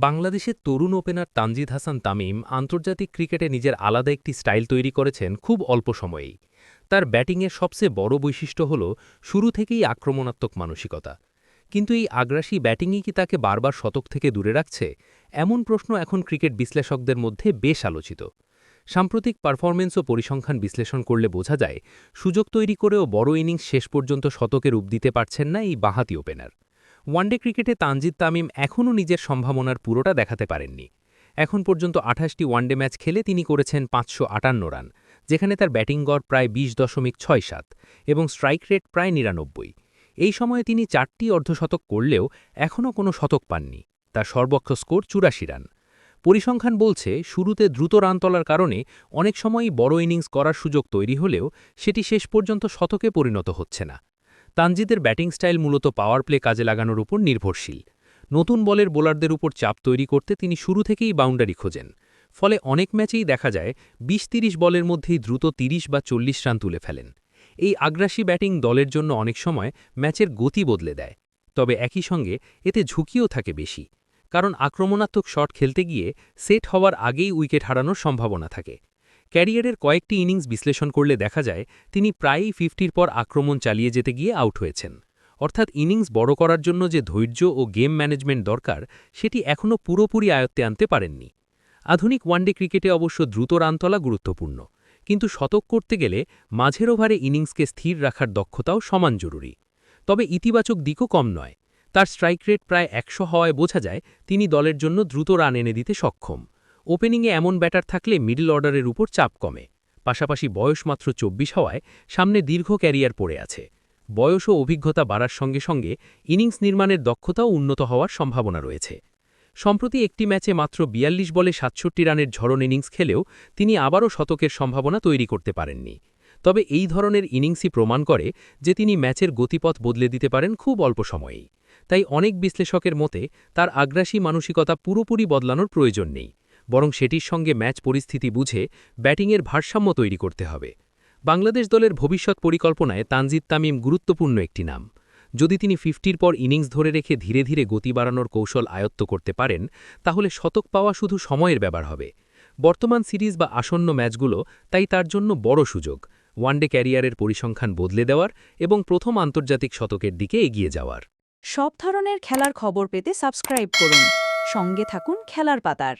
বাংলাদেশের তরুণ ওপেনার তানজিদ হাসান তামিম আন্তর্জাতিক ক্রিকেটে নিজের আলাদা একটি স্টাইল তৈরি করেছেন খুব অল্প সময়েই। তার ব্যাটিংয়ের সবচেয়ে বড় বৈশিষ্ট্য হল শুরু থেকেই আক্রমণাত্মক মানসিকতা। কিন্তু এই আগ্রাসী ব্যাটিংই কি তাকে বারবার শতক থেকে দূরে রাখছে? এমন প্রশ্ন এখন ক্রিকেট বিশ্লেষকদের মধ্যে বেশ আলোচিত। সাম্প্রতিক পারফরমেন্স ও পরিসংখ্যান বিশ্লেষণ করলে বোঝা যায়, সুযোগ তৈরি করেও বড় ইনিংস শেষ পর্যন্ত শতকে রূপ দিতে পারছেন না এই বাঁহাতি ওপেনার। ওয়ানডে ক্রিকেটে তানজিদ তামিম এখনও নিজের সম্ভাবনার পুরোটা দেখাতে পারেননি। এখন পর্যন্ত ২৮টি ওয়ানডে ম্যাচ খেলে তিনি করেছেন ৫৫৮ রান, যেখানে তার ব্যাটিং গড় প্রায় ২০.৬৭ এবং স্ট্রাইক রেট প্রায় ৯৯। এই সময়ে তিনি ৪টি অর্ধশতক করলেও এখনও কোনো শতক পাননি। তার সর্বোচ্চ স্কোর ৮৪ রান। পরিসংখ্যান বলছে, শুরুতে দ্রুত রান তোলার কারণে অনেক সময়ই বড় ইনিংস করার সুযোগ তৈরি হলেও সেটি শেষ পর্যন্ত শতকে পরিণত হচ্ছে না। তানজিদের ব্যাটিং স্টাইল মূলত পাওয়ার প্লে কাজে লাগানোর উপর নির্ভরশীল। নতুন বলের বোলারদের উপর চাপ তৈরি করতে তিনি শুরু থেকেই বাউন্ডারি খোঁজেন। ফলে অনেক ম্যাচেই দেখা যায় ২০-৩০ বলের মধ্যেই দ্রুত ৩০ বা ৪০ রান তুলে ফেলেন। এই আগ্রাসী ব্যাটিং দলের জন্য অনেক সময় ম্যাচের গতি বদলে দেয়। তবে একই সঙ্গে এতে ঝুঁকিও থাকে বেশি, কারণ আক্রমণাত্মক শট খেলতে গিয়ে সেট হওয়ার আগেই উইকেট হারানোর সম্ভাবনা থাকে। ক্যারিয়ারের কয়েকটি ইনিংস বিশ্লেষণ করলে দেখা যায়, তিনি প্রায়ই 50-র পর আক্রমণ চালিয়ে যেতে গিয়ে আউট হয়েছেন। অর্থাৎ ইনিংস বড় করার জন্য যে ধৈর্য ও গেম ম্যানেজমেন্ট দরকার, সেটি এখনও পুরোপুরি আয়ত্তে আনতে পারেননি। আধুনিক ওয়ানডে ক্রিকেটে অবশ্য দ্রুত রান তোলা গুরুত্বপূর্ণ, কিন্তু শতক করতে গেলে মাঝের ওভারে ইনিংসকে স্থির রাখার দক্ষতাও সমান জরুরি। তবে ইতিবাচক দিকও কম নয়। তার স্ট্রাইক রেট প্রায় ১০০ হওয়ায় বোঝা যায় তিনি দলের জন্য দ্রুত রান এনে দিতে সক্ষম। ওপেনিংয়ে এমন ব্যাটার থাকলে মিডল অর্ডারের উপর চাপ কমে। পাশাপাশি বয়স মাত্র ২৪ হওয়ায় সামনে দীর্ঘ ক্যারিয়ার পড়ে আছে। বয়স ও অভিজ্ঞতা বাড়ার সঙ্গে সঙ্গে ইনিংস নির্মাণের দক্ষতাও উন্নত হওয়ার সম্ভাবনা রয়েছে। সম্প্রতি একটি ম্যাচে মাত্র ৪২ বলে ৬৭ রানের ঝড়ন ইনিংস খেলেও তিনি আবারও শতকের সম্ভাবনা তৈরি করতে পারেননি। তবে এই ধরনের ইনিংসই প্রমাণ করে যে তিনি ম্যাচের গতিপথ বদলে দিতে পারেন খুব অল্প সময়েই। তাই অনেক বিশ্লেষকের মতে তার আগ্রাসী মানসিকতা পুরোপুরি বদলানোর প্রয়োজন নেই, বরং সেটির সঙ্গে ম্যাচ পরিস্থিতি বুঝে ব্যাটিংয়ের ভারসাম্য তৈরি করতে হবে। বাংলাদেশ দলের ভবিষ্যৎ পরিকল্পনায় তানজিদ তামিম গুরুত্বপূর্ণ একটি নাম। যদি তিনি 50-র পর ইনিংস ধরে রেখে ধীরে ধীরে গতি বাড়ানোর কৌশল আয়ত্ত করতে পারেন, তাহলে শতক পাওয়া শুধু সময়ের ব্যাপার হবে। বর্তমান সিরিজ বা আসন্ন ম্যাচগুলো তাই তার জন্য বড় সুযোগ, ওয়ানডে ক্যারিয়ারের পরিসংখ্যান বদলে দেওয়ার এবং প্রথম আন্তর্জাতিক শতকের দিকে এগিয়ে যাওয়ার। সব ধরনের খেলার খবর পেতে সাবস্ক্রাইব করুন। সঙ্গে থাকুন খেলার পাতার।